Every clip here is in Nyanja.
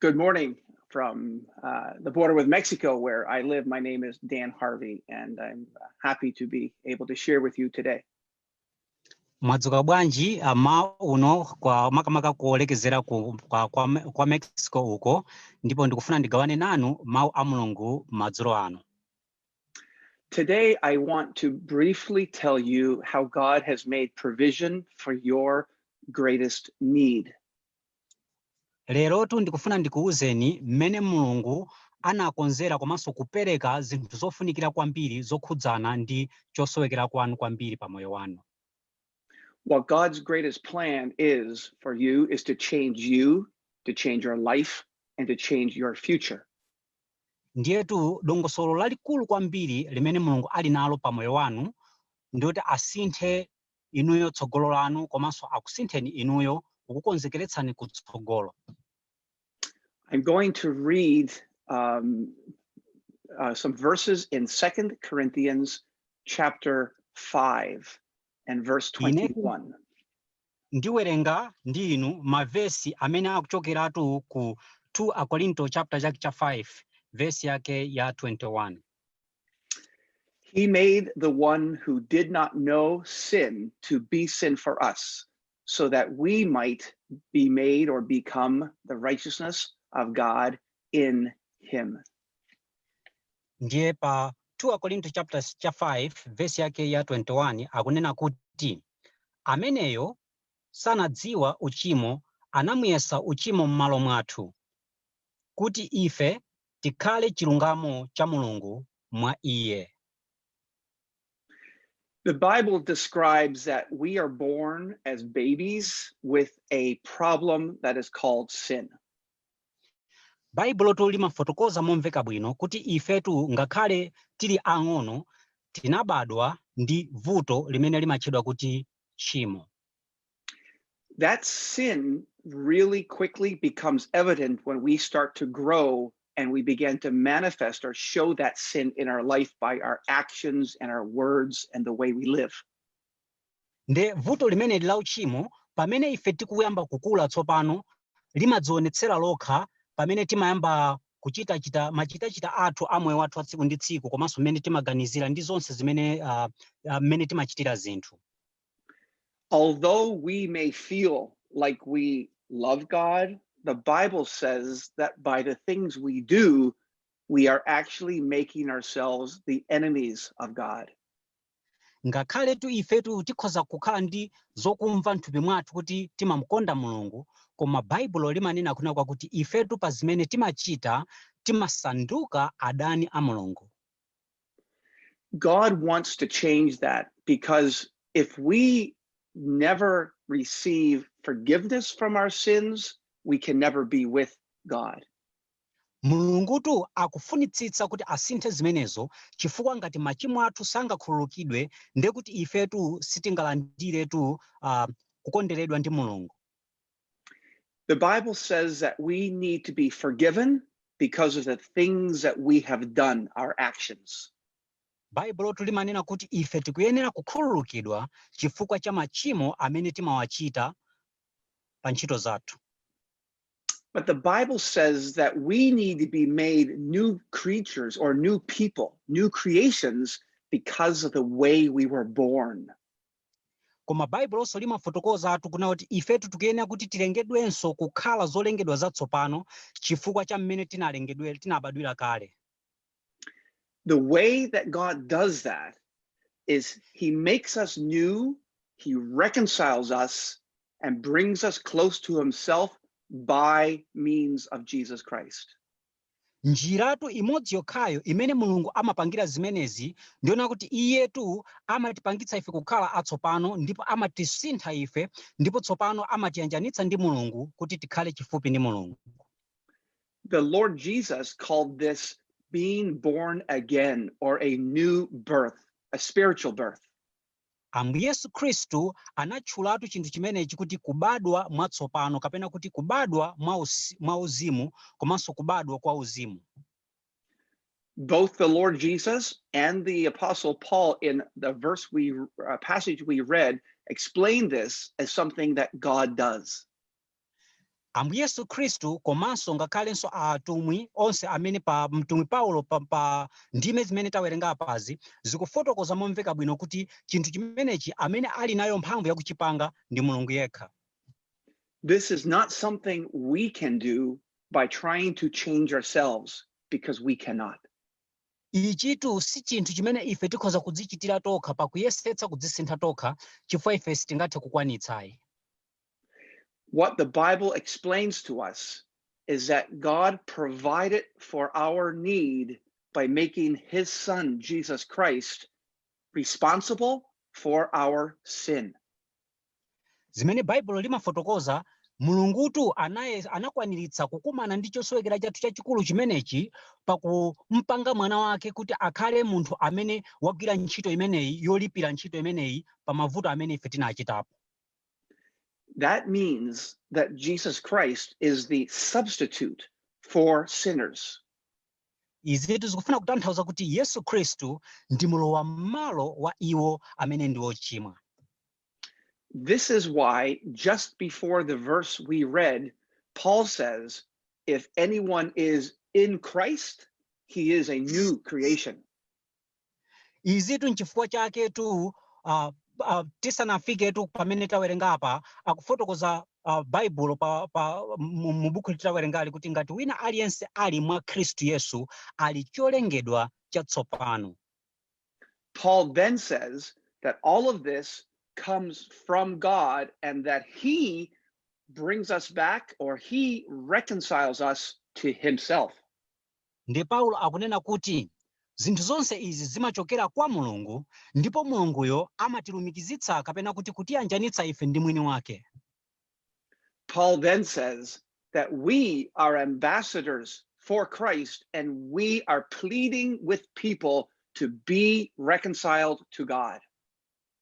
Good morning from the border with Mexico, where I live. My name is Dan Harvey, and I'm happy to be able to share with you today. Mwadzuka bwanji uno kwa makamaka kuolekezera kwa Mexico uko ndipo ndikufuna ndigawane nanu mawu a Mulungu madzulo ano. Today, I want to briefly tell you how God has made provision for your greatest need. Lero tu ndikufuna ndikuwuzeni mmene Mulungu anakonzera komanso kupereka zinthu zofunikira kwambiri zokhudzana ndi chosowekera kwanu kwambiri pa moyo wanu. What God's greatest plan is for you is to change you, to change your life, and to change your future. Ndiyetu dongosolo lalikulu kwambiri limene Mulungu ali nalo pa moyo wanu ndiyoti asinthe inuyo tsogolo lanu komanso akusintheni inuyo kukukonzekeretsani kutsogolo. I'm going to read some verses in 2 Corinthians chapter 5 and verse 21. Ndiwerenga ndi inu mavesi amene akuchokeratu ku 2 Akorinto chapter 5 verse yake ya 21. He made the one who did not know sin to be sin for us, so that we might be made or become the righteousness of God in him. Ndiye pa 2 Akorinto chapter 5 verse yake ya 21 akunena kuti ameneyo sanadziwa uchimo anamuyesa uchimo m'malo mwathu kuti ife tikhale chilungamo cha Mulungu mwa iye. The Bible describes that we are born as babies with a problem that is called sin. Baibulo to limafotokoza momveka bwino kuti ifetu ngakhale tili ang'ono tinabadwa ndi vuto limene limatchedwa kuti tchimo. That sin really quickly becomes evident when we start to grow and we begin to manifest or show that sin in our life by our actions and our words and the way we live. Nde vuto limene la uchimo pamene ife tikuyamba kukula tsopano limadzionetsera lokha pamene timayamba kuchita machitachita athu amoyo wathu atsiku ndi tsiku komanso mmene timaganizira ndi zonse zimene mmene timachitira zinthu. Although we may feel like we love God, the Bible says that by the things we do, we are actually making ourselves the enemies of God. Ngakhale tu ifetu tikhoza kukhala ndi zokumva mthupi mwathu kuti timamukonda Mulungu, koma Baibulo limanena kunena kuti ifetu pa zimene timachita timasanduka adani a Mulungu. God wants to change that, because if we never receive forgiveness from our sins, we can never be with God. Mulungu tu akufunitsitsa kuti asinthe zimenezo chifukwa ngati machimo athu sangakhululukidwe nde kuti ifetu sitingalandire tu kukonderedwa ndi Mulungu. The Bible says that we need to be forgiven because of the things that we have done, our actions. Baibulo limanena kuti ife tikuyenera kukhululukidwa chifukwa cha machimo amene timawachita pa ntchito zathu. But the Bible says that we need to be made new creatures or new people, new creations, because of the way we were born. Koma Baibulo so limafotokoza atu kuna kuti ifetu tikuyenera kuti tilengedwenso kukhala zolengedwa zatsopano chifukwa cha mmene tinabadwira kale. The way that God does that is he makes us new, he reconciles us, and brings us close to himself by means of Jesus Christ. Njiratu imodzi yokhayo imene Mulungu amapangira zimenezi ndiona kuti iyetu amatipangitsa ife kukhala atsopano ndipo amatisintha ife ndipo tsopano amatiyanjanitsa ndi Mulungu kuti tikhale chifupi ndi Mulungu. The Lord Jesus called this being born again, or a new birth, a spiritual birth. Ambuye Yesu Khristu anatchulatu chinthu chimenechi kuti kubadwa mwatsopano kapena kuti kubadwa mwa uzimu komanso kubadwa kwa uzimu. Both the Lord Jesus and the Apostle Paul in the passage we read explained this as something that God does. Ambuye Yesu Khristu komanso ngakhalenso atumwi onse amene pa mtumwi Paulo pa ndime zimene tawerenga pazi zikufotokoza momveka bwino kuti chinthu chimenechi amene ali nayo mphamvu yakuchipanga ndi Mulungu yekha. This is not something we can do by trying to change ourselves, because we cannot. Ichitu si chinthu chimene ife tikhoza kudzichitira tokha pakuyesetsa kudzisintha tokha chifukwa ife sitingathe kukwanitsayi. What the Bible explains to us is that God provided for our need by making his son, Jesus Christ, responsible for our sin. Zimene Baibulo limafotokoza, Mulungutu anakwaniritsa kukumana ndi chosowekera chathu chachikulu chimenechi pakumpanga mwana wake kuti akhale munthu amene wagwira ntchito imeneyi yolipira ntchito imeneyi pa mavuto amene ife tinachitapo. That means that Jesus Christ is the substitute for sinners. Izi tizikufuna kutanthauza kuti Yesu Khristu ndi mulowa mmalo wa iwo amene ndi ochimwa. This is why just before the verse we read, Paul says, if anyone is in Christ, he is a new creation. Izitu nchifukwa chake tu tisanafike tu pamene tawerenga apa akufotokoza Baibulo mu buku litawerengali kuti ngati wina aliyense ali mwa Khristu Yesu ali cholengedwa chatsopano. Paul then says that all of this comes from God and that he brings us back, or he reconciles us to himself. Ndi Paulo akunena kuti zinthu zonse izi zimachokera kwa Mulungu, ndipo Mulunguyo amatilumikizitsa kapena kuti kutiyanjanitsa ife ndi mwini wake. Paul then says that we are ambassadors for Christ and we are pleading with people to be reconciled to God.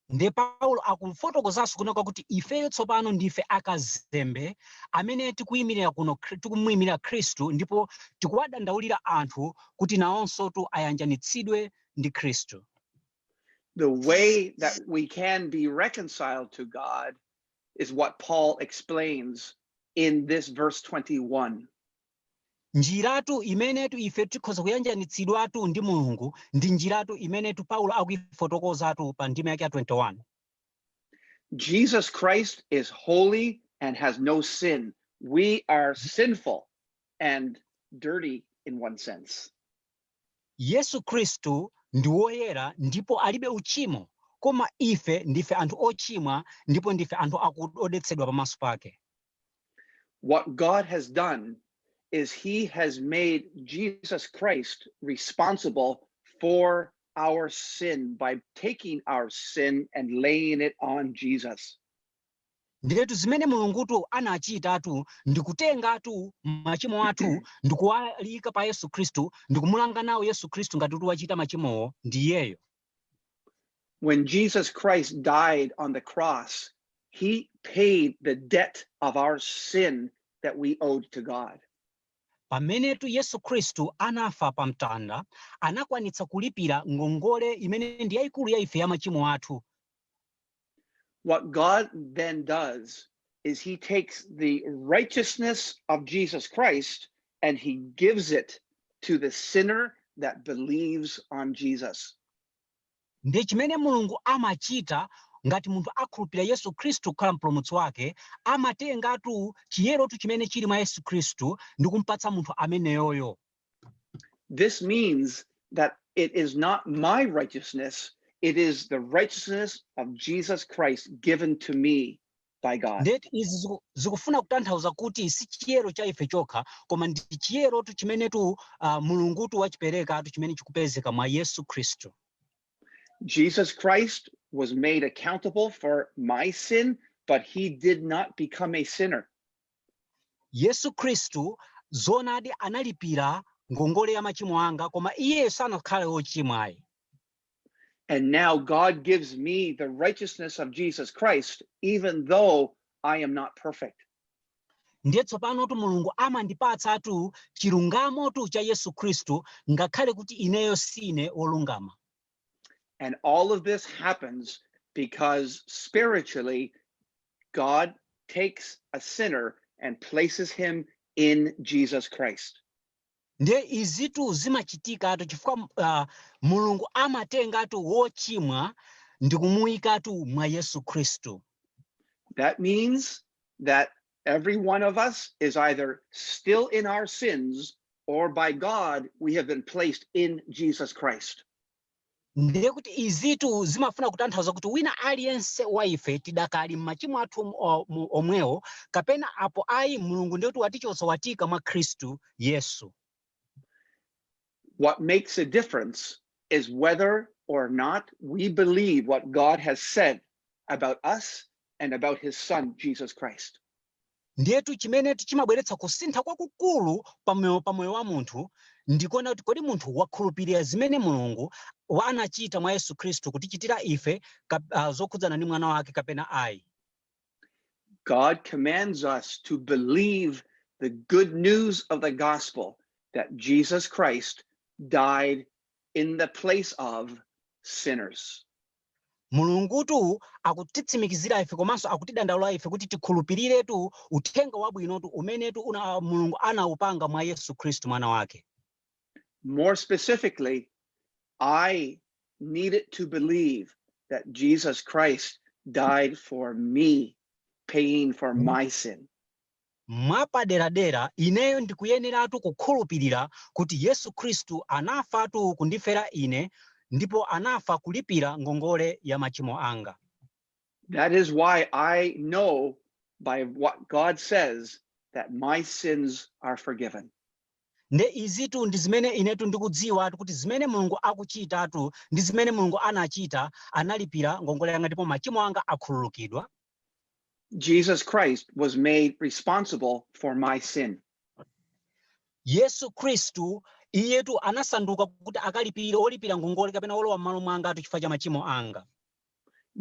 Ndi Paulo akufotokozanso kunena kuti ifeyo tsopano ndife akazembe amene tikumuyimira Khristu ndipo tikuwadandaulira anthu kuti nawonso tu ayanjanitsidwe ndi Khristu. The way that we can be reconciled to God is what Paul explains in this verse 21. Njiratu imenetu ife tikhoza kuyanjanitsidwatu ndi Mulungu ndi njiratu imenetu Paulo akuifotokozatu pa ndime yake ya 21. Jesus Christ is holy and has no sin. We are sinful and dirty in one sense. Yesu Khristu ndi woyera ndipo alibe uchimo, koma ife ndife anthu ochimwa ndipo ndife anthu odetsedwa pamaso pake. What God has done is he has made Jesus Christ responsible for our sin by taking our sin and laying it on Jesus. Ndiretu zimene Mulungutu anachitatu ndikutengatu machimo athu ndikuwalika pa Yesu Khristu ndikumulanga nawo Yesu Khristu ngati wachita machimowo ndi iyeyo. When Jesus Christ died on the cross, he paid the debt of our sin that we owed to God. Pamenetu Yesu Khristu anafa pa mtanda, anakwanitsa kulipira ngongole imene ndi yayikulu ya ife ya machimo athu. What God then does is he takes the righteousness of Jesus Christ and he gives it to the sinner that believes on Jesus. Ndi chimene Mulungu amachita ngati munthu akhulupirira Yesu Khristu kukhala mpulumutsi wake, amatengatu chiyerotu chimene chili mwa Yesu Khristu ndi kumpatsa munthu ameneyoyo. This means that it is not my righteousness, it is the righteousness of Jesus Christ given to me by God. Ndeti izi zikufuna kutanthauza kuti si chiyero cha ife chokha, koma ndi chiyerotu chimenetu Mulungutu wachiperekatu chimene chikupezeka mwa Yesu Khristu. Jesus Christ was made accountable for my sin, but he did not become a sinner. Yesu Khristu zonadi analipira ngongole ya machimo anga, koma iye sanakhale wochimwayi. And now God gives me the righteousness of Jesus Christ, even though I am not perfect. Ndiye tsopano tu Mulungu amandipatsatu chilungamotu cha Yesu Khristu ngakhale kuti ineyo sine wolungama. And all of this happens because spiritually, God takes a sinner and places him in Jesus Christ. Ndiye izitu zimachitikatu chifukwa Mulungu amatengatu wochimwa ndi kumuyikatu mwa Yesu Khristu. That means that every one of us is either still in our sins, or by God we have been placed in Jesus Christ. Ndiye kuti izitu zimafuna kutanthauza kuti wina aliyense wa ife tidakali m'machimo athu omwewo kapena apo ayi Mulungu ndiye kuti watichotsa watika mwa Khristu Yesu. What makes a difference is whether or not we believe what God has said about us and about his son, Jesus Christ. Ndiyetu chimene chimabweretsa kusintha kwakukulu pamoyo wa munthu ndikuona kuti kodi munthu wakhulupirira zimene Mulungu anachita mwa Yesu Khristu kutichitira ife zokhudzana ndi mwana wake kapena ayi. God commands us to believe the good news of the gospel that Jesus Christ died in the place of sinners. Mulungutu akutitsimikizira ife komanso akutidandaula ife kuti tikhulupiriretu uthenga wabwinotu umenetu Mulungu anaupanga mwa Yesu Khristu mwana wake. More specifically, I needed to believe that Jesus Christ died for me, paying for my sin. Mwapaderadera ineyo ndikuyeneratu kukhulupirira kuti Yesu Khristu anafatu kundifera ine ndipo anafa kulipira ngongole ya machimo anga. That is why I know by what God says that my sins are forgiven. Nde izitu ndi zimene inetu ndikudziwa kuti zimene Mulungu akuchitatu ndi zimene Mulungu anachita analipira ngongole yanga ndipo machimo anga akhululukidwa. Jesus Christ was made responsible for my sin. Yesu Khristu iyetu anasanduka kuti akalipira olipira ngongole kapena olowa m'malo mwanga chifukwa cha machimo anga.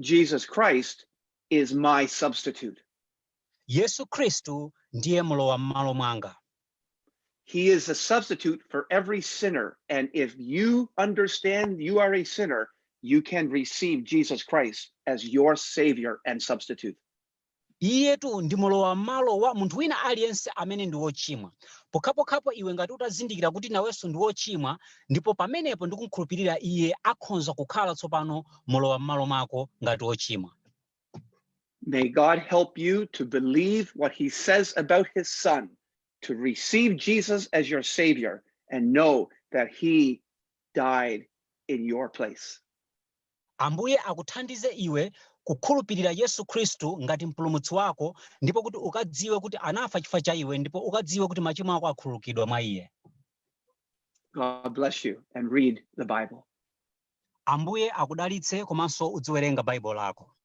Jesus Christ is my substitute. Yesu Khristu ndiye mlowa m'malo mwanga. He is a substitute for every sinner, and if you understand you are a sinner, you can receive Jesus Christ as your savior and substitute. Iyetu ndi mlowa m'malo wa munthu wina aliyense amene ndi wochimwa. Pokhapokhapo iwe ngati utazindikira kuti nawenso ndi wochimwa ndipo pamenepo ndikukhulupirira iye akhonza kukhala tsopano mlowa m'malo mwako ngati wochimwa. May God help you to believe what he says about his son, to receive Jesus as your savior and know that he died in your place. Ambuye akuthandize iwe kukhulupirira Yesu Khristu ngati mpulumutsi wako ndipo kuti ukadziwe kuti anafa chifukwa cha iwe ndipo ukadziwe kuti machimo ako akhululukidwa mwa iye. God bless you and read the Bible. Ambuye akudalitse komanso uziwerenga Bible lako.